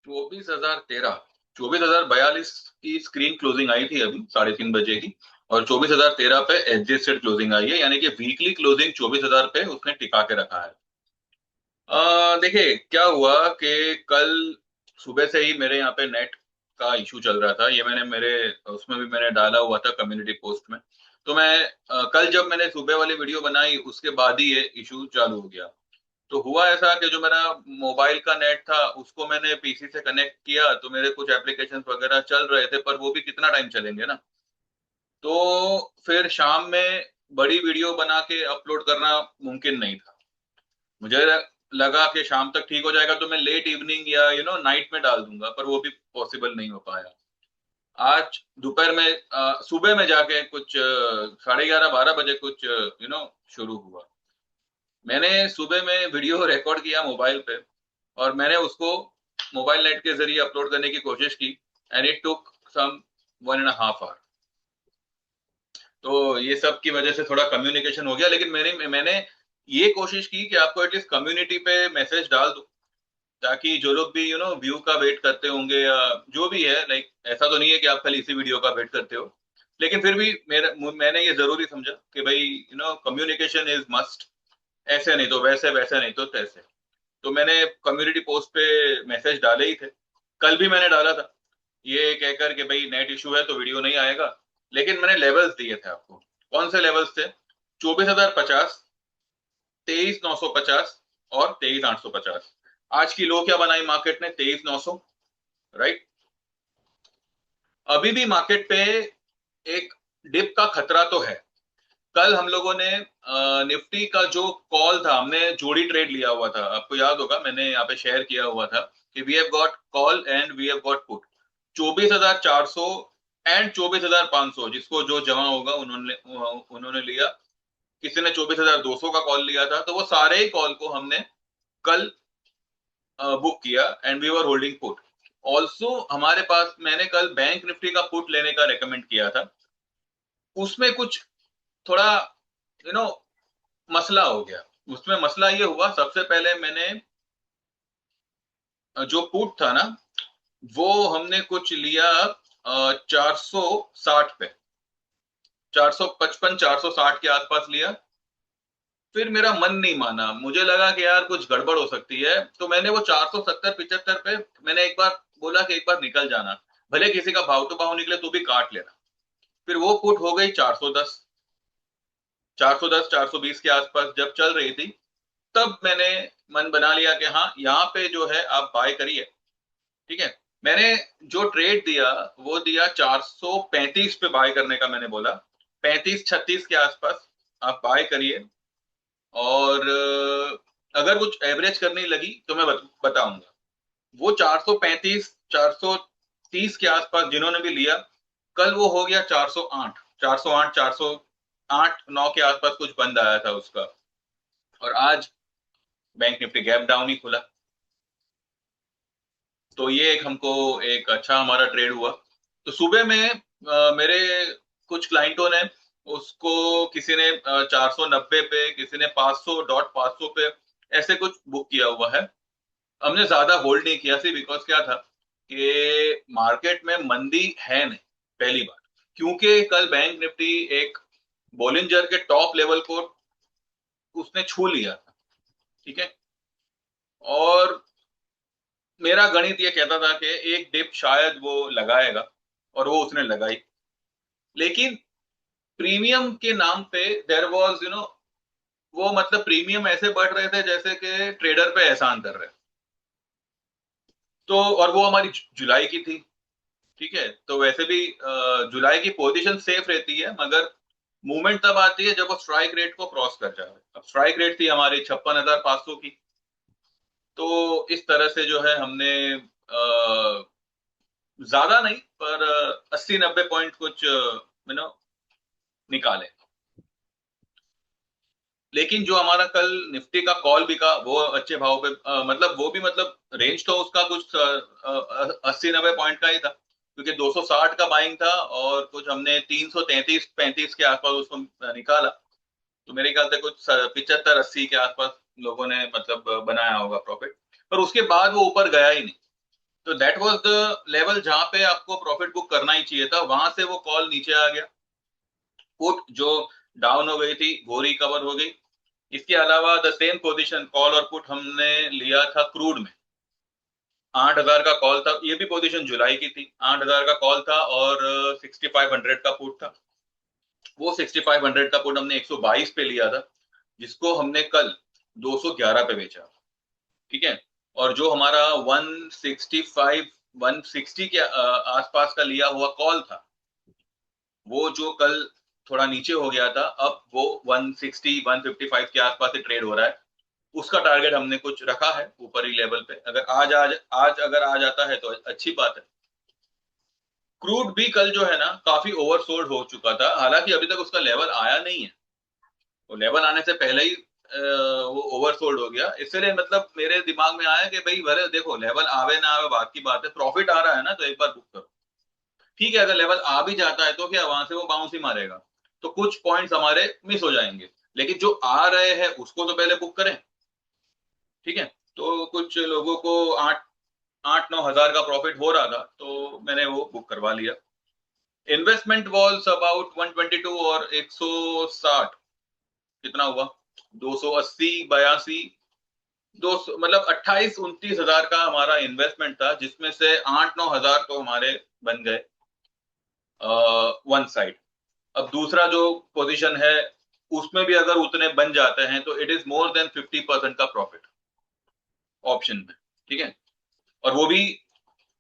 24,013, 24,042 की screen closing आई थी अभी 3:30 बजे की। और 24,013 पे एडजस्टेड क्लोजिंग आई है, यानी कि वीकली क्लोजिंग 24,000 पे उसने टिका के रखा है। देखिए क्या हुआ कि कल सुबह से ही मेरे यहाँ पे नेट का इशू चल रहा था। ये मैंने मेरे उसमें भी मैंने डाला हुआ था कम्युनिटी पोस्ट में। तो मैं कल जब मैंने सुबह वाली वीडियो बनाई उसके बाद ही ये इशू चालू हो गया। तो हुआ ऐसा कि जो मेरा मोबाइल का नेट था उसको मैंने पीसी से कनेक्ट किया, तो मेरे कुछ एप्लीकेशन वगैरह चल रहे थे, पर वो भी कितना टाइम चलेंगे ना। तो फिर शाम में बड़ी वीडियो बना के अपलोड करना मुमकिन नहीं था। मुझे लगा कि शाम तक ठीक हो जाएगा तो मैं लेट इवनिंग या नाइट में डाल दूंगा, पर वो भी पॉसिबल नहीं हो पाया। आज दोपहर में सुबह में जाके कुछ 11:30 12 बजे कुछ शुरू हुआ। मैंने सुबह में वीडियो रिकॉर्ड किया मोबाइल पे, और मैंने उसको मोबाइल नेट के जरिए अपलोड करने की कोशिश की। And it took some 1.5 hour. तो ये सब की वजह से थोड़ा कम्युनिकेशन हो गया, लेकिन मैंने मैंने ये कोशिश की कि आपको एटलीस्ट कम्युनिटी पे मैसेज डाल दूं, ताकि जो लोग भी व्यू का वेट करते होंगे या जो भी है, लाइक ऐसा तो नहीं है कि आप खाली इसी वीडियो का वेट करते हो। लेकिन फिर भी मैंने ये जरूरी समझा कि भाई कम्युनिकेशन इज मस्ट। ऐसे नहीं तो वैसे, वैसे नहीं तो तैसे। तो मैंने कम्युनिटी पोस्ट पे मैसेज डाले ही थे। कल भी मैंने डाला था ये कहकर कि भाई नेट इशू है तो वीडियो नहीं आएगा। लेकिन मैंने लेवल्स दिए थे आपको। कौन से लेवल्स थे? 24,050, 23,950 और 23,850। आज की लो क्या बनाई मार्केट ने? 23,900। राइट। अभी भी मार्केट पे एक डिप का खतरा तो है। कल हम लोगों ने निफ्टी का जो कॉल था, हमने जोड़ी ट्रेड लिया हुआ था, आपको याद होगा मैंने यहाँ पे शेयर किया हुआ था कि we have got call and we have got put. 24,400 and 24,500, जिसको जो जमा होगा उन्होंने उन्होंने लिया। किसी ने 24,200 का कॉल लिया था, तो वो सारे ही कॉल को हमने कल बुक किया and we were holding put. Also हमारे पास, मैंने कल बैंक निफ्टी का पुट लेने का रेकमेंड किया था। उसमें कुछ थोड़ा यू नो मसला हो गया। उसमें मसला ये हुआ, सबसे पहले मैंने जो पुट था ना, वो हमने कुछ लिया 460 पे, 455 460 के आसपास लिया। फिर मेरा मन नहीं माना, मुझे लगा कि यार कुछ गड़बड़ हो सकती है, तो मैंने वो 470 75 पे मैंने एक बार बोला कि एक बार निकल जाना, भले किसी का भाव तो भाव निकले तो भी काट लेना। फिर वो पुट हो गई 410, 410 420 के आसपास जब चल रही थी। तब मैंने मन बना लिया कि हाँ, यहाँ पे जो है आप बाय करिए। ठीक है। मैंने जो ट्रेड दिया वो दिया 435 पे बाय करने का, मैंने बोला 35 36 के आसपास आप बाय करिए। और अगर कुछ एवरेज करने लगी तो मैं बताऊंगा। वो 435 430 के आसपास जिन्होंने भी लिया, कल वो हो गया 408, 408 408 9 के आसपास कुछ बंद आया था उसका। और आज बैंक निफ्टी गैप डाउन ही खुला। तो ये एक हमको एक अच्छा हमारा ट्रेड हुआ। तो सुबह में मेरे कुछ क्लाइंटों ने उसको, किसी ने 490 पे, किसी ने 500 डॉट 500 पे ऐसे कुछ बुक किया हुआ है। हमने ज्यादा होल्ड नहीं किया थी, बिकॉज क्या था कि मार्केट में मंदी है नहीं, पहली बात। क्योंकि कल बैंक निफ्टी एक बोलिंजर के टॉप लेवल को उसने छू लिया था। ठीक है। और मेरा गणित ये कहता था कि एक डिप शायद वो लगाएगा, और वो उसने लगाई। लेकिन प्रीमियम के नाम पे देयर वाज वो मतलब प्रीमियम ऐसे बढ़ रहे थे जैसे कि ट्रेडर पे एहसान कर रहे। तो और वो हमारी जुलाई की थी। ठीक है। तो वैसे भी जुलाई की पोजीशन सेफ रहती है, मगर मूवमेंट तब आती है जब वो स्ट्राइक रेट को क्रॉस कर जाए। अब स्ट्राइक रेट थी हमारी 56,500 की। तो इस तरह से जो है हमने ज्यादा नहीं, पर 80 90 पॉइंट कुछ निकाले। लेकिन जो हमारा कल निफ्टी का कॉल बिका वो अच्छे भाव पे, मतलब वो भी, मतलब रेंज तो उसका कुछ 80 90 पॉइंट का ही था, क्योंकि 260 का बाइंग था और कुछ हमने 333 35 के आसपास उसको निकाला। तो मेरे ख्याल से कुछ 75 80 के आसपास लोगों ने मतलब बनाया होगा प्रॉफिट। पर उसके बाद वो ऊपर गया ही नहीं। तो दैट वाज द लेवल जहां पे आपको प्रॉफिट बुक करना ही चाहिए था, वहां से वो कॉल नीचे आ गया, पुट जो डाउन हो गई थी वो रिकवर हो गई। इसके अलावा द सेम पोजीशन कॉल और पुट हमने लिया था क्रूड में, 8,000 का कॉल था, ये भी पोजीशन जुलाई की थी, 8,000 का कॉल था और 6,500 का पुट था। वो 6,500 का पुट हमने 122 पे लिया था, जिसको हमने कल 211 पे बेचा। ठीक है। और जो हमारा 165 160 के आसपास का लिया हुआ कॉल था, वो जो कल थोड़ा नीचे हो गया था, अब वो 160 155 के आसपास से ट्रेड हो रहा है। उसका टारगेट हमने कुछ रखा है ऊपरी लेवल पे, अगर आज अगर आ जाता है तो अच्छी बात है। क्रूड भी कल जो है ना काफी ओवरसोल्ड हो चुका था, हालांकि अभी तक उसका लेवल आया नहीं है, वो लेवल आने से पहले ही वो ओवरसोल्ड हो गया। इसलिए मतलब मेरे दिमाग में आया कि भाई भले देखो लेवल आवे ना आवे बात की बात है, प्रॉफिट आ रहा है ना तो एक बार बुक करो। ठीक है, अगर लेवल आ भी जाता है तो क्या वहां से वो बाउंस ही मारेगा, तो कुछ पॉइंट्स हमारे मिस हो जाएंगे, लेकिन जो आ रहे हैं उसको तो पहले बुक करें। ठीक है। तो कुछ लोगों को 8-9 हजार का प्रॉफिट हो रहा था, तो मैंने वो बुक करवा लिया। इन्वेस्टमेंट वॉल्स अबाउट 122 और 160, कितना हुआ, 280 82, 200 मतलब 28-29 हजार का हमारा इन्वेस्टमेंट था, जिसमें से 8-9 हजार तो हमारे बन गए वन साइड। अब दूसरा जो पोजीशन है उसमें भी अगर उतने बन जाते हैं तो इट इज मोर देन 50% का प्रॉफिट ऑप्शन में। ठीक है। और वो भी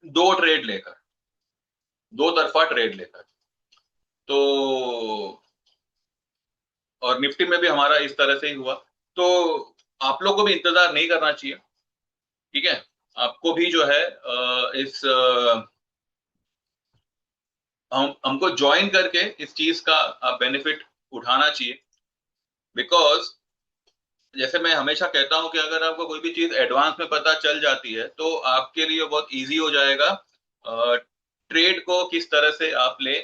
दो ट्रेड लेकर, दो तरफा ट्रेड लेकर। तो और निफ्टी में भी हमारा इस तरह से ही हुआ। तो आप लोग को भी इंतजार नहीं करना चाहिए। ठीक है। आपको भी जो है इस हमको ज्वाइन करके इस चीज का बेनिफिट उठाना चाहिए। बिकॉज जैसे मैं हमेशा कहता हूं कि अगर आपको कोई भी चीज एडवांस में पता चल जाती है तो आपके लिए बहुत इजी हो जाएगा ट्रेड को किस तरह से आप ले,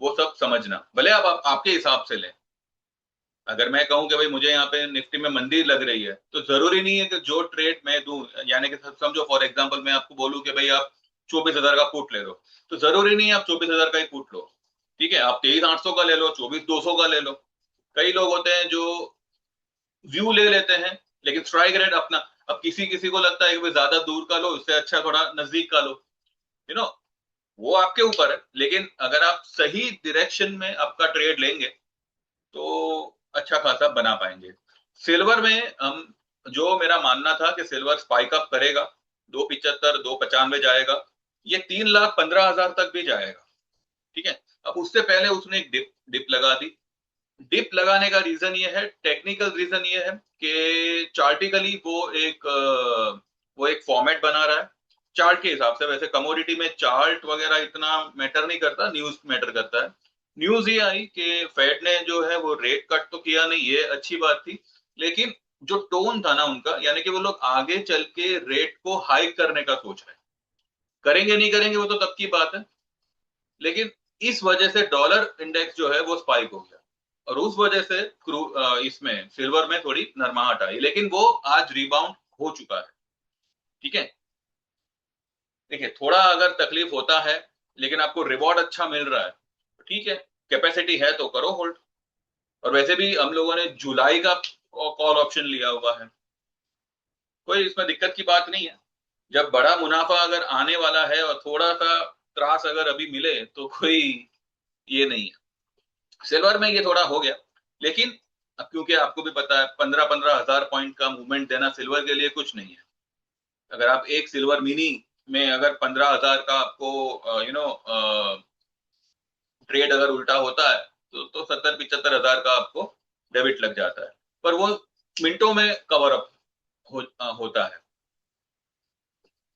वो सब समझना, भले आप आपके हिसाब से लें। अगर मैं कहूं कि भाई मुझे यहाँ पे निफ्टी में मंदी लग रही है, तो जरूरी नहीं है कि जो ट्रेड मैं दूं, यानी कि समझो फॉर एग्जांपल मैं आपको बोलूं कि भाई आप 24,000 का पुट ले लो, तो जरूरी नहीं है आप 24,000 का ही पुट लो। ठीक है, आप 23,800 का ले लो, 24,200 का ले लो। कई लोग होते हैं जो व्यू ले लेते हैं, लेकिन स्ट्राइक रेट अपना, अब किसी किसी को लगता है कि भाई ज्यादा दूर का लो, इससे अच्छा थोड़ा नजदीक का लो, यू नो वो आपके ऊपर है। लेकिन अगर आप सही डायरेक्शन में आपका ट्रेड लेंगे तो अच्छा खासा बना पाएंगे। सिल्वर में हम, जो मेरा मानना था कि सिल्वर स्पाइक अप करेगा, 275 295 जाएगा, ये 3,15,000 तक भी जाएगा। ठीक है। अब उससे पहले उसने एक डिप डिप लगा दी। डिप लगाने का रीजन ये है, टेक्निकल रीजन ये है कि चार्टिकली वो एक फॉर्मेट बना रहा है चार्ट के हिसाब से। वैसे कमोडिटी में चार्ट वगैरह इतना मैटर नहीं करता, न्यूज मैटर करता है। न्यूज ये आई कि फेड ने जो है वो रेट कट तो किया नहीं, ये अच्छी बात थी, लेकिन जो टोन था ना उनका, यानी कि वो लोग आगे चल के रेट को हाइक करने का सोच रहे हैं। करेंगे नहीं करेंगे वो तो तब की बात है, लेकिन इस वजह से डॉलर इंडेक्स जो है वो स्पाइक हो गया, और उस वजह से इसमें सिल्वर में थोड़ी नरमाहट आई, लेकिन वो आज रिबाउंड हो चुका है। ठीक है। देखिए, थोड़ा अगर तकलीफ होता है लेकिन आपको रिवॉर्ड अच्छा मिल रहा है तो ठीक है, कैपेसिटी है तो करो होल्ड। और वैसे भी हम लोगों ने जुलाई का कॉल ऑप्शन लिया हुआ है, कोई इसमें दिक्कत की बात नहीं है। जब बड़ा मुनाफा अगर आने वाला है और थोड़ा सा त्रास अगर अभी मिले तो कोई ये नहीं है। सिल्वर में ये थोड़ा हो गया, लेकिन अब क्योंकि आपको भी पता है 15-15 हजार पॉइंट का मूवमेंट देना सिल्वर के लिए कुछ नहीं है। अगर आप एक सिल्वर मिनी में अगर 15,000 का आपको ट्रेड अगर उल्टा होता है तो 70-75 हजार का आपको डेबिट लग जाता है, पर वो मिनटों में कवर अप होता है।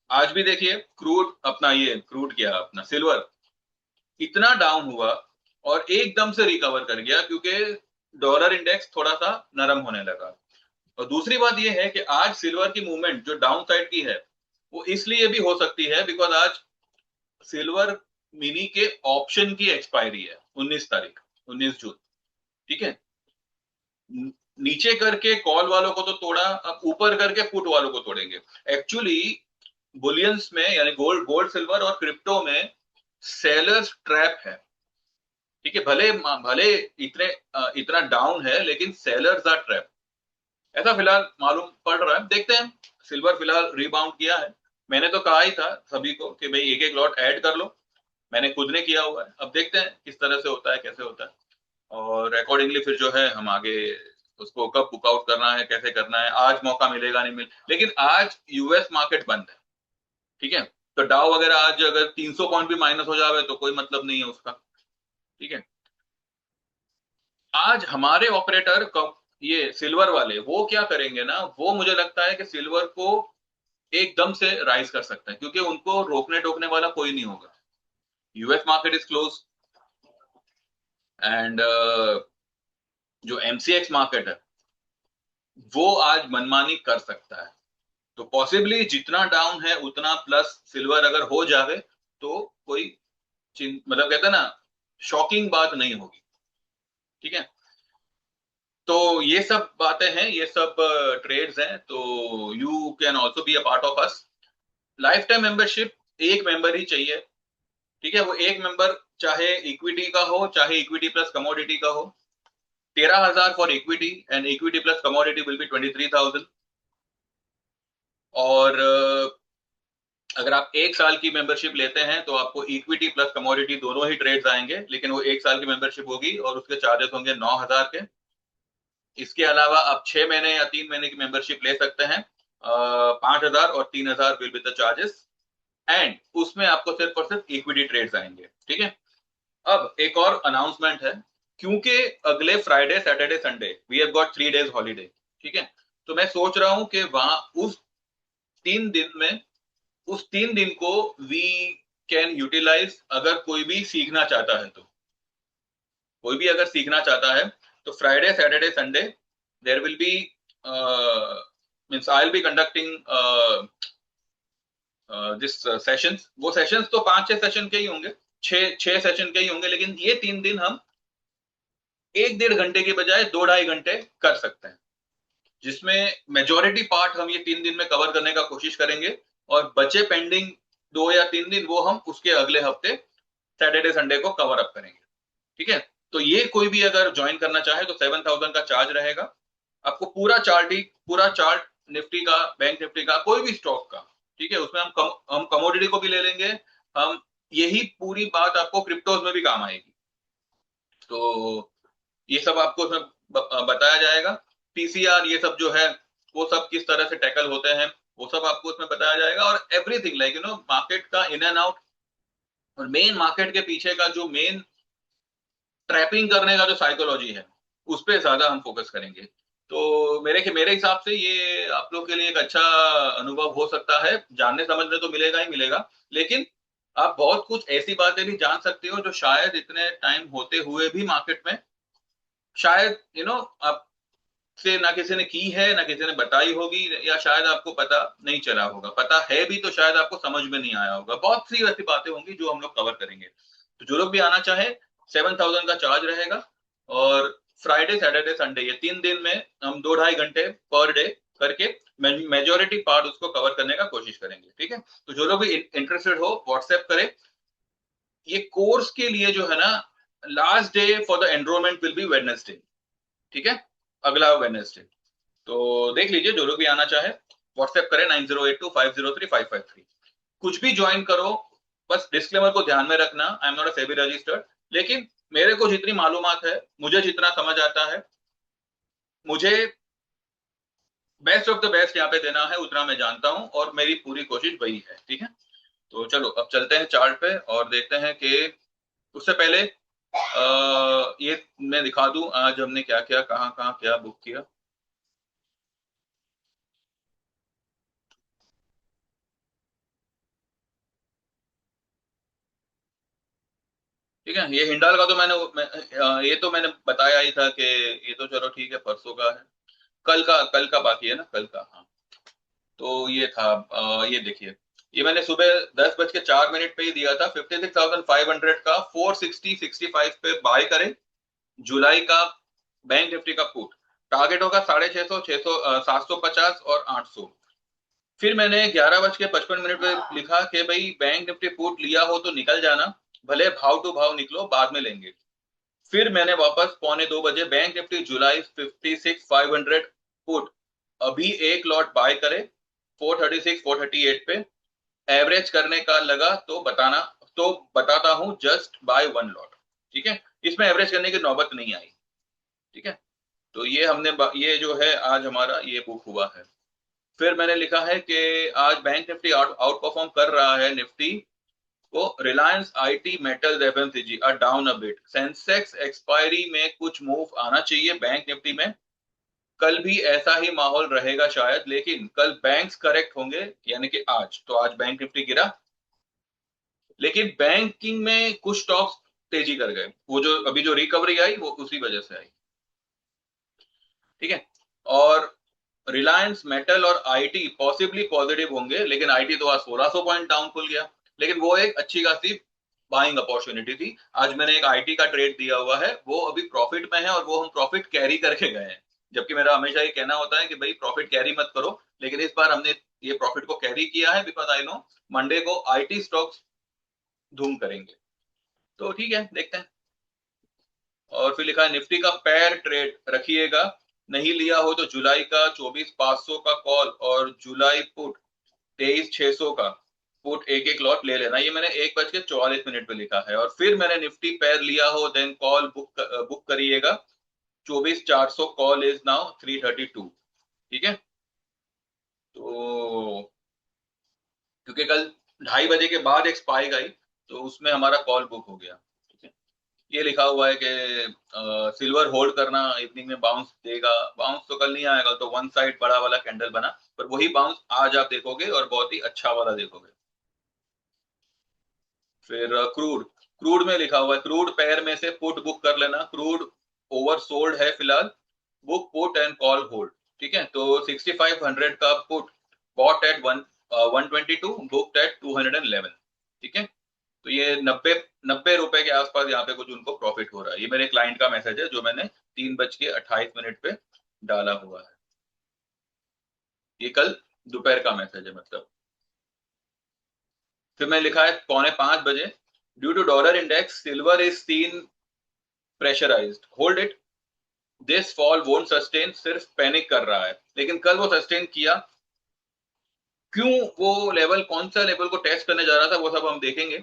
आज भी देखिए क्रूड अपना, ये क्रूड क्या अपना सिल्वर इतना डाउन हुआ और एकदम से रिकवर कर गया, क्योंकि डॉलर इंडेक्स थोड़ा सा नरम होने लगा। और दूसरी बात यह है कि आज सिल्वर की मूवमेंट जो डाउन साइड की है वो इसलिए भी हो सकती है बिकॉज आज सिल्वर मिनी के ऑप्शन की एक्सपायरी है, 19 तारीख, 19 जून। ठीक है। नीचे करके कॉल वालों को तो तोड़ा, अब ऊपर करके पुट वालों को तोड़ेंगे। एक्चुअली बुलियंस में यानी गोल्ड सिल्वर और क्रिप्टो में सेलर्स ट्रैप है। ठीक है, भले भले इतना डाउन है, लेकिन सेलर्स आर ट्रैप, ऐसा फिलहाल मालूम पड़ रहा है। देखते हैं, सिल्वर फिलहाल रिबाउंड किया है। मैंने तो कहा ही था सभी को कि भाई एक एक लॉट ऐड कर लो, मैंने खुद ने किया हुआ है। अब देखते हैं किस तरह से होता है, कैसे होता है, और अकॉर्डिंगली फिर जो है हम आगे उसको कब बुक आउट करना है, कैसे करना है। आज मौका मिलेगा नहीं मिल, लेकिन आज यूएस मार्केट बंद है। ठीक है, तो डाउ वगैरह आज अगर 300 पॉइंट भी माइनस हो जावे तो कोई मतलब नहीं है उसका। ठीक है, आज हमारे ऑपरेटर ये सिल्वर वाले वो क्या करेंगे ना, वो मुझे लगता है कि सिल्वर को एकदम से राइज कर सकते हैं, क्योंकि उनको रोकने टोकने वाला कोई नहीं होगा। US market is close, and जो एमसीएक्स मार्केट है वो आज मनमानी कर सकता है। तो पॉसिबली जितना डाउन है उतना प्लस सिल्वर अगर हो जावे तो कोई मतलब कहते हैं ना, शॉकिंग बात नहीं होगी। ठीक है, तो ये सब बातें हैं, ये सब ट्रेड्स हैं, तो you can also be a part of us. Life time membership एक मेंबर ही चाहिए। ठीक है, वो एक मेंबर चाहे इक्विटी का हो, चाहे इक्विटी प्लस कमोडिटी का हो। 13,000 for equity, and equity plus commodity will be 23,000। और अगर आप एक साल की मेंबरशिप लेते हैं तो आपको इक्विटी प्लस कमोडिटी दोनों ही ट्रेड्स आएंगे, लेकिन वो एक साल की मेंबरशिप होगी और उसके चार्जेस होंगे 9,000 के। इसके अलावा आप 6 महीने या 3 महीने की मेंबरशिप ले सकते हैं, 5,000 और 3,000 will be the charges. And उसमें आपको सिर्फ और सिर्फ इक्विटी ट्रेड्स आएंगे। ठीक है, अब एक और अनाउंसमेंट है, क्योंकि अगले Friday Saturday Sunday we have got 3 days holiday. ठीक है, तो मैं सोच रहा हूं कि वहां उस 3 दिन में, उस 3 दिन को वी कैन यूटिलाइज। अगर कोई भी सीखना चाहता है तो, कोई भी अगर सीखना चाहता है तो Friday Saturday Sunday there will be means I will be conducting this sessions. वो सेशंस तो 5-6 सेशन के ही होंगे, 6 सेशन के ही होंगे, लेकिन ये 3 दिन हम 1-1.5 घंटे के बजाय 2-2.5 घंटे कर सकते हैं, जिसमें मेजोरिटी पार्ट हम ये 3 दिन में कवर करने का कोशिश करेंगे, और बचे पेंडिंग 2 या 3 दिन वो हम उसके अगले हफ्ते सैटरडे संडे को कवर अप करेंगे। ठीक है, तो ये कोई भी अगर ज्वाइन करना चाहे तो 7,000 का चार्ज रहेगा। आपको पूरा चार्ट निफ्टी का, बैंक निफ्टी का, कोई भी स्टॉक का। ठीक है, उसमें हम कमोडिटी को भी ले लेंगे। हम यही पूरी बात आपको क्रिप्टोज में भी काम आएगी, तो ये सब आपको उसमें बताया जाएगा। पीसीआर ये सब जो है वो सब किस तरह से टैकल होते हैं वो सब आपको उसमें बताया जाएगा, और एवरीथिंग लाइक मार्केट का इन एंड आउट, और मेन मार्केट के पीछे का जो मेन ट्रैपिंग करने का जो साइकोलॉजी है उस पर ज्यादा हम फोकस करेंगे। तो मेरे हिसाब से ये आप लोग के लिए एक अच्छा अनुभव हो सकता है। जानने समझने तो मिलेगा ही मिलेगा, लेकिन आप बहुत कुछ ऐसी बातें भी जान सकते हो जो शायद इतने टाइम होते हुए भी मार्केट में शायद आपसे ना किसी ने की है, ना किसी ने बताई होगी, या शायद आपको पता नहीं चला होगा। पता है भी तो शायद आपको समझ में नहीं आया होगा। बहुत सी ऐसी बातें होंगी जो हम लोग कवर करेंगे। तो जो लोग भी आना चाहे, 7,000 का चार्ज रहेगा, और फ्राइडे सैटरडे संडे ये 3 दिन में हम 2-2.5 घंटे पर डे करके मेजोरिटी पार्ट उसको कवर करने का कोशिश करेंगे। ठीक है, तो जो लोग भी इंटरेस्टेड हो व्हाट्सएप करें। ये कोर्स के लिए जो है ना, last day for the enrolment will be Wednesday. ठीक है, अगला वेडनेसडे। तो देख लीजिए, जो लोग भी आना चाहे व्हाट्सएप करें 9082503553। कुछ भी ज्वाइन करो, बस डिस्क्लेमर को ध्यान में रखना, I am not a SEBI registered, लेकिन मेरे को जितनी मालूमात है, मुझे जितना समझ आता है, मुझे बेस्ट ऑफ द बेस्ट यहाँ पे देना है, उतना मैं जानता हूँ, और मेरी पूरी कोशिश वही है। ठीक है, तो चलो अब चलते हैं चार्ट पे और देखते हैं कि उससे पहले ये मैं दिखा दूं आज हमने क्या क्या, कहाँ कहाँ क्या बुक किया। ठीक है, ये हिंडाल का तो ये तो मैंने बताया ही था कि ये तो चलो ठीक है, परसों का है। कल का बाकी है ना, कल का। हाँ, तो ये था, ये देखिए, ये मैंने सुबह 10:04 पे ही दिया था। 56,500 का 460-65 पे बाय करें। जुलाई का बैंक निफ्टी का पुट टारगेट होगा 650, 600, 750 और 800। फिर मैंने 11:55 पे लिखा कि भाई बैंक निफ्टी पुट लिया हो तो निकल जाना, भले भाव टू भाव निकलो, बाद में लेंगे। फिर मैंने वापस 1:45 बैंक निफ्टी जुलाई 56,500 पुट अभी एक लॉट बाय करे 436 438 पे, एवरेज करने का लगा तो बताना, तो बताता हूं जस्ट बाय वन लॉट। ठीक है, इसमें एवरेज करने की नौबत नहीं आई। ठीक है, तो ये ये जो है आज हमारा ये बुक हुआ है। फिर मैंने लिखा है कि आज बैंक निफ्टी आउट परफॉर्म कर रहा है निफ्टी को। Reliance IT metals FMCG are down a bit, Sensex expiry में कुछ मूव आना चाहिए बैंक निफ्टी में। कल भी ऐसा ही माहौल रहेगा शायद, लेकिन कल बैंक्स करेक्ट होंगे, यानी कि आज तो आज बैंक निफ्टी गिरा, लेकिन बैंकिंग में कुछ स्टॉक्स तेजी कर गए, वो जो अभी जो रिकवरी आई वो उसी वजह से आई। ठीक है, और रिलायंस मेटल और आईटी पॉसिबली पॉजिटिव होंगे, लेकिन आईटी तो आज 1600 पॉइंट डाउन खुल गया, लेकिन वो एक अच्छी खासी बाइंग अपॉर्चुनिटी थी। आज मैंने एक आईटी का ट्रेड दिया हुआ है, वो अभी प्रॉफिट में है और वो हम प्रॉफिट कैरी करके गए हैं। जबकि मेरा हमेशा ये कहना होता है कि भाई प्रॉफिट कैरी मत करो, लेकिन इस बार हमने ये प्रॉफिट को कैरी किया है, बिकॉज आई नो मंडे को आईटी स्टॉक्स धूम करेंगे। तो ठीक है, देखते हैं। और फिर लिखा है निफ्टी का पैर ट्रेड रखिएगा, नहीं लिया हो तो जुलाई का 24,500 का कॉल और जुलाई पुट 23,600 का पुट एक एक लॉट ले लेना। ये मैंने 1:44 पे लिखा है। और फिर मैंने निफ्टी पैर लिया हो देन कॉल बुक करिएगा, 24,400 कॉल इज नाउ 332। ठीक है, तो क्योंकि कल 2:30 के बाद एक स्पाइक आई, तो उसमें हमारा कॉल बुक हो गया। ठीक है, ये लिखा हुआ है कि सिल्वर होल्ड करना, इवनिंग में बाउंस देगा। बाउंस तो कल नहीं आएगा, तो वन साइड बड़ा वाला कैंडल बना, पर वही बाउंस आज आप देखोगे और बहुत ही अच्छा वाला देखोगे। फिर क्रूड, क्रूड में लिखा हुआ है क्रूड पेयर में से पुट बुक कर लेना, क्रूड ओवर सोल्ड है फिलहाल, book put and call hold. ठीक है, तो 6500 का put bought at 122, book at 211। ठीक है, तो ये 90 रुपए के आसपास यहाँ पे कुछ उनको प्रॉफिट हो रहा है। ये मेरे क्लाइंट का मैसेज है जो मैंने 3:28 पे डाला हुआ है। ये कल दोपहर का मैसेज है मतलब। फिर मैं लिखा है 4:45, due to dollar index silver is seen pressurised, hold it, this fall won't sustain, सिर्फ पैनिक कर रहा है, लेकिन कल वो सस्टेन किया। क्यों, वो लेवल कौन सा लेवल को टेस्ट करने जा रहा था वो सब हम देखेंगे।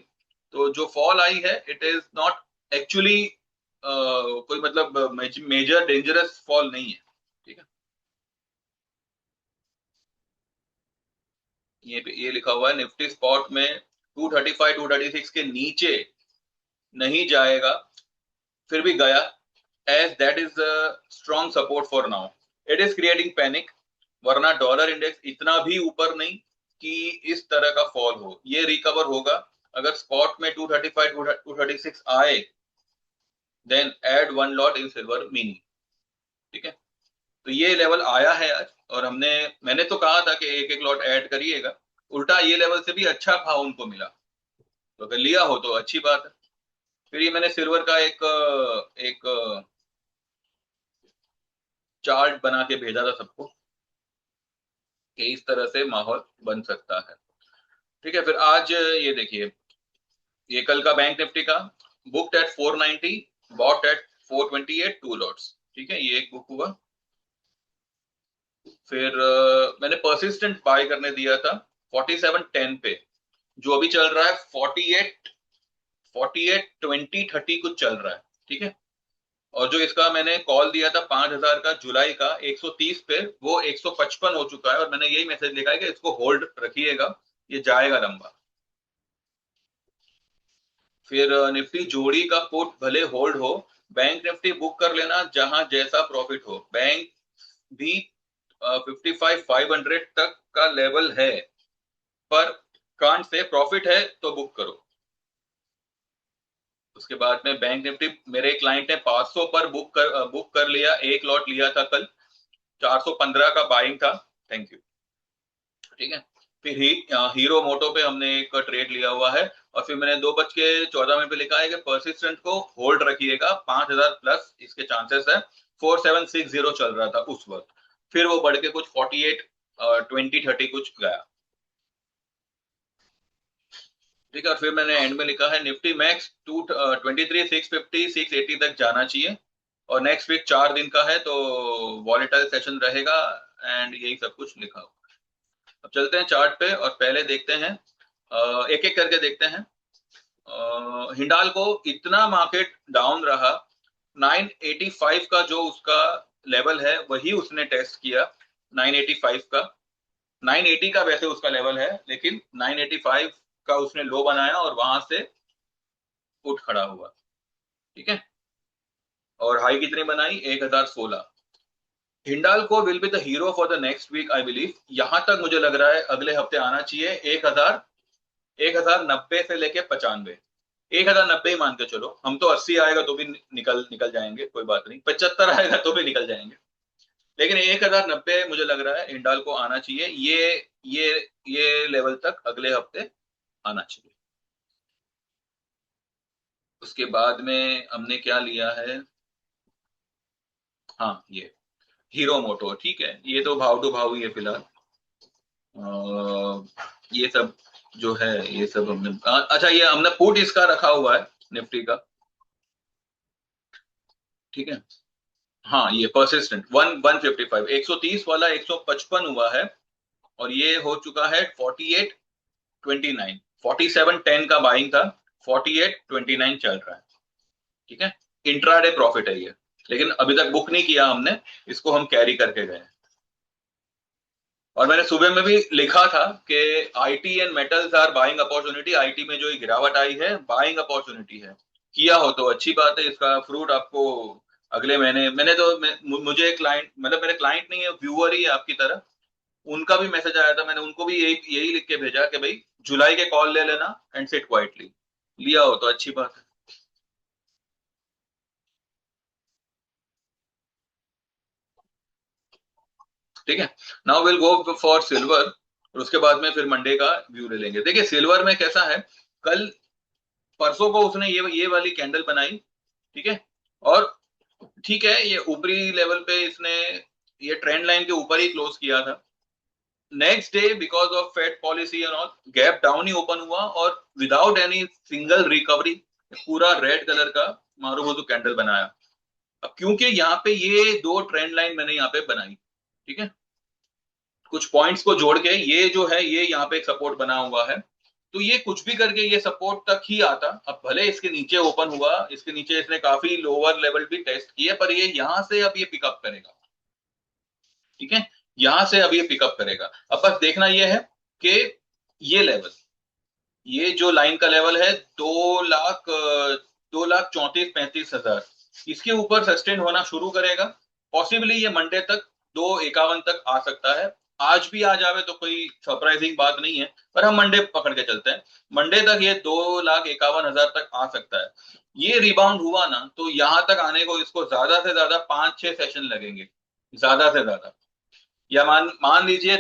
तो जो फॉल आई है इट इज नॉट एक्चुअली कोई मतलब मेजर डेंजरस फॉल नहीं है। ठीक है, ये लिखा हुआ है निफ्टी स्पॉट में 235 236 के नीचे नहीं जाएगा, फिर भी गया, as that is a strong support for now, it is creating panic, वरना डॉलर इंडेक्स इतना भी ऊपर नहीं कि इस तरह का फॉल हो। ये रिकवर होगा अगर स्पॉट में 235 236 आए, then add one lot in silver mini. ठीक है, तो ये लेवल आया है आज, और मैंने तो कहा था कि एक एक लॉट ऐड करिएगा, उल्टा ये लेवल से भी अच्छा भाव उनको मिला, तो अगर लिया हो तो अच्छी बात है। फिर ये मैंने सिल्वर का एक चार्ट बना के भेजा था सबको कि इस तरह से माहौल बन सकता है। ठीक है, फिर आज ये देखिए, ये कल का बैंक निफ्टी का booked at 490, bought at 428, two lots. ठीक है, ये एक बुक हुआ। फिर मैंने परसिस्टेंट बाय करने दिया था 4710 पे, जो अभी चल रहा है 48 20 30 कुछ चल रहा है। ठीक है, और जो इसका मैंने कॉल दिया था 5,000 का जुलाई का 130 पे, वो 155 हो चुका है, और मैंने यही मैसेज लिखा है कि इसको होल्ड रखिएगा, ये जाएगा लंबा। फिर निफ्टी जोड़ी का पुट भले होल्ड हो, बैंक निफ्टी बुक कर लेना जहां जैसा प्रॉफिट हो। बैंक भी 55 500 तक का लेवल है, पर कांट से प्रॉफिट है तो बुक करो। उसके बाद में बैंक निफ्टी मेरे क्लाइंट ने 500 पर बुक कर लिया, एक लॉट लिया था कल, 415 का बाइंग था। Thank you. ठीक है, फिर हीरो मोटो पे हमने एक ट्रेड लिया हुआ है, और फिर मैंने 2:14 पे लिखा है कि परसिस्टेंट को होल्ड रखिएगा, 5,000 प्लस इसके चांसेस है। 4760 चल रहा था उस वक्त, फिर वो बढ़ के कुछ 2030 कुछ गया। ठीक है, और फिर मैंने एंड में लिखा है निफ्टी मैक्स 23 650 680 तक जाना चाहिए, और नेक्स्ट वीक 4 दिन का है तो वॉलेटाइल सेशन रहेगा, एंड यही सब कुछ लिखा हुआ। अब चलते हैं चार्ट पे और पहले देखते हैं, एक एक करके देखते हैं। हिंडाल को इतना मार्केट डाउन रहा, 985 का जो उसका लेवल है वही उसने टेस्ट किया, 985 का। 980 का वैसे उसका लेवल है, लेकिन 985 का उसने लो बनाया और वहां से उठ खड़ा हुआ। ठीक है, और हाई कितनी बनाई, 1016। Hindalco will be the hero for the next week I believe. यहां तक मुझे लग रहा है अगले हफ्ते आना चाहिए 1090 से लेके 95। 1090 ही मान के चलो, हम तो 80 आएगा तो भी निकल निकल जाएंगे, कोई बात नहीं, 75 आएगा तो भी निकल जाएंगे, लेकिन 1090 मुझे लग रहा है हिंडाल को आना चाहिए। ये ये लेवल तक अगले हफ्ते आना चाहिए। उसके बाद में हमने क्या लिया है, हाँ ये हीरो मोटो। ठीक है, ये तो भाव टू भाव ही है फिलहाल। ये सब जो है, ये सब हमने अच्छा, ये हमने पुट इसका रखा हुआ है निफ्टी का। ठीक है, हाँ ये परसिस्टेंट 155, 130 वाला 155 हुआ है, और ये हो चुका है 4829। 4710 का बाइंग था, 4829 चल रहा है। ठीक है, इंट्राडे प्रॉफिट है ये, लेकिन अभी तक बुक नहीं किया हमने, इसको हम कैरी करके गए। और मैंने सुबह में भी लिखा था कि IT and metals are buying opportunity. IT में जो गिरावट आई है बाइंग अपॉर्चुनिटी है, किया हो तो अच्छी बात है, इसका फ्रूट आपको अगले महीने। मुझे एक क्लाइंट, मतलब मेरे क्लाइंट नहीं है, व्यूअर ही है आपकी तरह, उनका भी मैसेज आया था, मैंने उनको भी यही यही लिख के भेजा कि भाई जुलाई के कॉल ले लेना एंड सिट क्वाइटली। लिया हो तो अच्छी बात है। ठीक है, now will go for silver, और उसके बाद में फिर मंडे का व्यू ले लेंगे। देखिए सिल्वर में कैसा है, कल परसों को उसने ये वाली कैंडल बनाई। ठीक है, और ठीक है, ये ऊपरी लेवल पे इसने ये ट्रेंड लाइन के ऊपर ही क्लोज किया था। Next day because of Fed policy and all gap down ही ओपन हुआ, और विदाउट एनी सिंगल रिकवरी पूरा रेड कलर का मारूबुजू कैंडल बनाया। अब क्योंकि यहाँ पे ये दो ट्रेंड लाइन मैंने यहाँ पे बनाई, ठीक है, कुछ पॉइंट्स को जोड़ के, ये जो है ये यहाँ पे एक सपोर्ट बना हुआ है, तो ये कुछ भी करके ये सपोर्ट तक ही आता। अब भले इसके नीचे ओपन हुआ, इसके नीचे इसने काफी लोअर लेवल भी टेस्ट किए, पर ये यहां से अब ये पिकअप करेगा। ठीक है, यहां से अब ये पिकअप करेगा। अब बस देखना ये है कि ये लेवल, ये जो लाइन का लेवल है 2 लाख 2,34,35,000, इसके ऊपर सस्टेन होना शुरू करेगा। पॉसिबली ये मंडे तक 251 तक आ सकता है। आज भी आ जावे तो कोई सरप्राइजिंग बात नहीं है, पर हम मंडे पकड़ के चलते हैं। मंडे तक ये 2,51,000 तक आ सकता है। ये रिबाउंड हुआ ना तो यहां तक आने को इसको ज्यादा से ज्यादा 5-6 सेशन लगेंगे, ज्यादा से ज्यादा, या मान मान लीजिए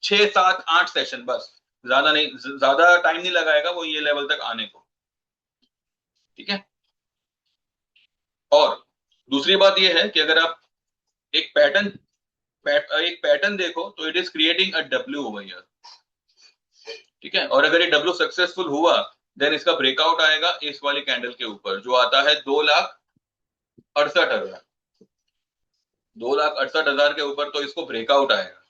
6-7-8 सेशन बस, ज्यादा नहीं, ज्यादा टाइम नहीं लगाएगा वो ये लेवल तक आने को। ठीक है, और दूसरी बात ये है कि अगर आप एक एक पैटर्न देखो तो it is creating a W over here. ठीक है, और अगर ये डब्ल्यू सक्सेसफुल हुआ देन इसका ब्रेकआउट आएगा इस वाली कैंडल के ऊपर जो आता है 2,68,000। 2,68,000 के ऊपर तो इसको ब्रेकआउट आएगा।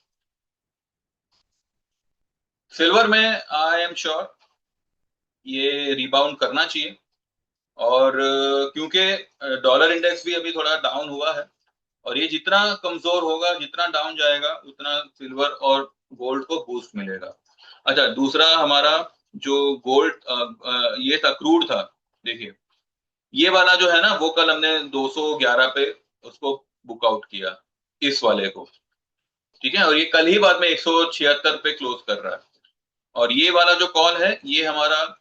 सिल्वर में आई एम श्योर ये रिबाउंड करना चाहिए, और क्योंकि डॉलर इंडेक्स भी अभी थोड़ा डाउन हुआ है, और ये जितना कमजोर होगा, जितना डाउन जाएगा, उतना सिल्वर और गोल्ड को बूस्ट मिलेगा। अच्छा, दूसरा हमारा जो गोल्ड ये था, क्रूड था। देखिए ये वाला जो है ना, वो कल हमने 211 पे उसको बुक आउट किया, इस वाले को। ठीक है, और ये कल ही बाद में 176 पे क्लोज कर रहा है, और ये वाला जो कॉल है ये हमारा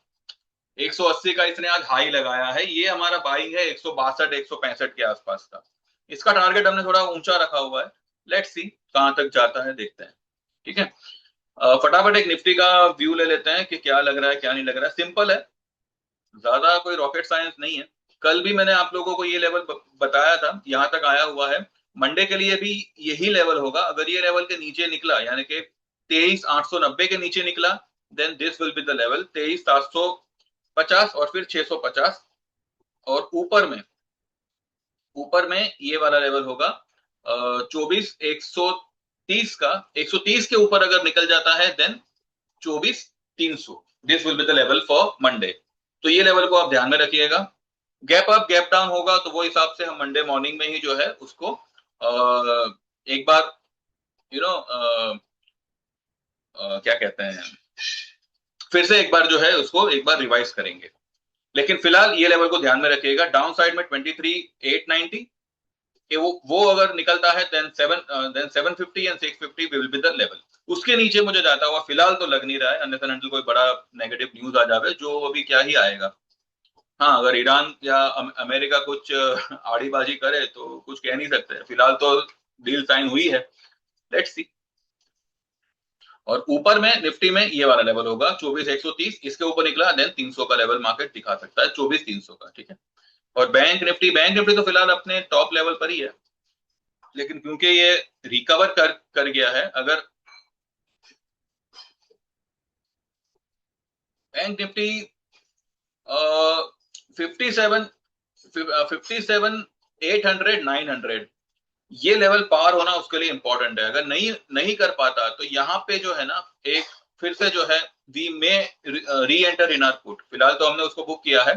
180 का इसने आज हाई लगाया है, ये हमारा बाइंग है 162 165 के आसपास का। इसका टारगेट हमने थोड़ा ऊंचा रखा हुआ है, लेट्स सी कहां तक जाता है, देखते हैं। ठीक है, फटाफट एक निफ्टी का व्यू ले लेते हैं कि क्या लग रहा है क्या नहीं लग रहा है। सिंपल है, ज्यादा कोई रॉकेट साइंस नहीं है। कल भी मैंने आप लोगों को ये लेवल बताया था, यहां तक आया हुआ है। मंडे के लिए भी यही लेवल होगा। अगर ये लेवल के नीचे निकला, यानी कि 23,890 के नीचे निकला, then this will be the level 23,750 और फिर 650। और ऊपर में ये वाला लेवल होगा 24,130 का। 130 के ऊपर अगर निकल जाता है then 24,300। This will be the level for Monday. तो ये लेवल को आप ध्यान में रखिएगा। गैप अप गैप डाउन होगा तो वो हिसाब से हम मंडे मॉर्निंग में ही जो है उसको एक बार यू नो क्या कहते हैं, फिर से एक बार जो है उसको एक बार रिवाइज करेंगे। लेकिन फिलहाल ये लेवल को ध्यान में रखिएगा, डाउन साइड में 23,890 कि वो अगर निकलता है then 750 and 650 will be the level. उसके नीचे मुझे जाता हुआ फिलहाल तो लग नहीं रहा है, अन्यथा अनटिल कोई बड़ा नेगेटिव न्यूज आ जावे, जो अभी क्या ही आएगा। हाँ, अगर ईरान या अमेरिका कुछ आड़ीबाजी करे तो कुछ कह नहीं सकते। फिलहाल तो डील साइन हुई है, लेट्स सी। और ऊपर में निफ्टी में ये वाला लेवल होगा 24,130। इसके ऊपर निकला देन 300 का लेवल मार्केट दिखा सकता है, 24,300 का। ठीक है। और बैंक निफ्टी तो फिलहाल अपने टॉप लेवल पर ही है, लेकिन क्योंकि ये रिकवर कर गया है, अगर बैंक निफ्टी 57 57,800 900 ये लेवल पार होना उसके लिए इंपॉर्टेंट है। अगर नहीं नहीं कर पाता तो यहाँ पे जो है ना, एक फिर से जो है वी मे री एंटर इन आर पुट। फिलहाल तो हमने उसको बुक किया है,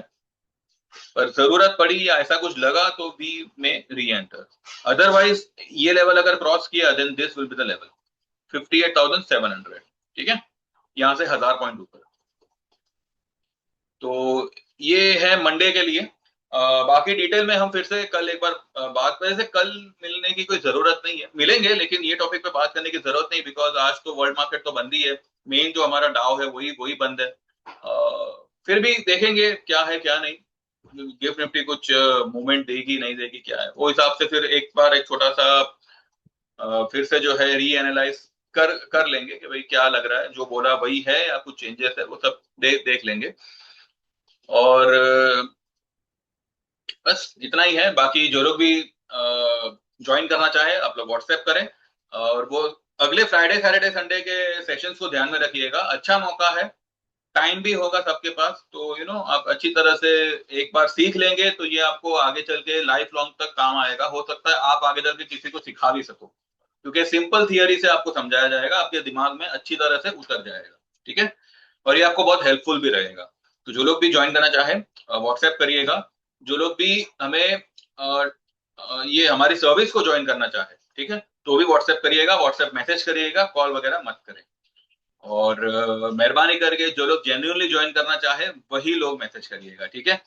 पर जरूरत पड़ी या ऐसा कुछ लगा तो we may reenter. Otherwise ये लेवल अगर क्रॉस किया then this will be the level 58,700। ठीक है, यहाँ से 1,000 पॉइंट ऊपर। तो ये है मंडे के लिए। बाकी डिटेल में हम फिर से कल एक बार बात करें। से कल मिलने की कोई जरूरत नहीं है, मिलेंगे लेकिन ये टॉपिक पे बात करने की जरूरत नहीं, बिकॉज आज तो वर्ल्ड मार्केट तो बंद ही है। मेन जो हमारा डाव है वही वही बंद है। फिर भी देखेंगे क्या है क्या नहीं। गिफ्ट निफ्टी कुछ मूवमेंट देगी नहीं देगी क्या है, वो हिसाब से फिर एक बार एक छोटा सा फिर से जो है री एनालाइज कर लेंगे कि भाई क्या लग रहा है, जो बोला वही है या कुछ चेंजेस है, वो सब देख लेंगे। और बस इतना ही है। बाकी जो लोग भी ज्वाइन करना चाहे आप लोग व्हाट्सएप करें। और वो अगले फ्राइडे सैटरडे संडे के सेशंस को ध्यान में रखिएगा। अच्छा मौका है, टाइम भी होगा सबके पास, तो आप अच्छी तरह से एक बार सीख लेंगे तो ये आपको आगे चल के लाइफ लॉन्ग तक काम आएगा। हो सकता है आप आगे चल के किसी को सिखा भी सको, क्योंकि सिंपल थियरी से आपको समझाया जाएगा, आपके दिमाग में अच्छी तरह से उतर जाएगा। ठीक है, और ये आपको बहुत हेल्पफुल भी रहेगा। तो जो लोग भी ज्वाइन करना चाहे व्हाट्सएप करिएगा। जो लोग भी हमें ये हमारी सर्विस को ज्वाइन करना चाहे, ठीक है, तो भी व्हाट्सएप करिएगा, व्हाट्सएप मैसेज करिएगा, कॉल वगैरह मत करें। और मेहरबानी करके जो लोग जेन्युइनली ज्वाइन करना चाहे वही लोग मैसेज करिएगा। ठीक है,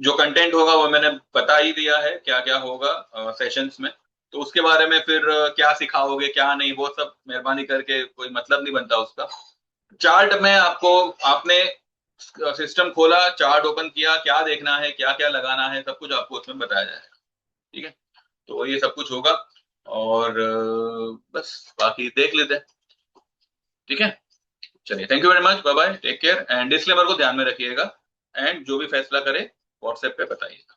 जो कंटेंट होगा वो मैंने बता ही दिया है क्या क्या होगा सेशंस में। तो उसके बारे में फिर क्या सिखाओगे क्या नहीं, वो सब मेहरबानी करके कोई मतलब नहीं बनता उसका। चार्ट में आपको, आपने सिस्टम खोला, चार्ट ओपन किया, क्या देखना है क्या क्या लगाना है सब कुछ आपको उसमें बताया जाएगा। ठीक है, तो ये सब कुछ होगा। और बस बाकी देख लेते हैं। ठीक है, चलिए, thank you very much, bye bye, take care. And disclaimer को ध्यान में रखिएगा, एंड जो भी फैसला करे व्हाट्सएप पे बताइएगा।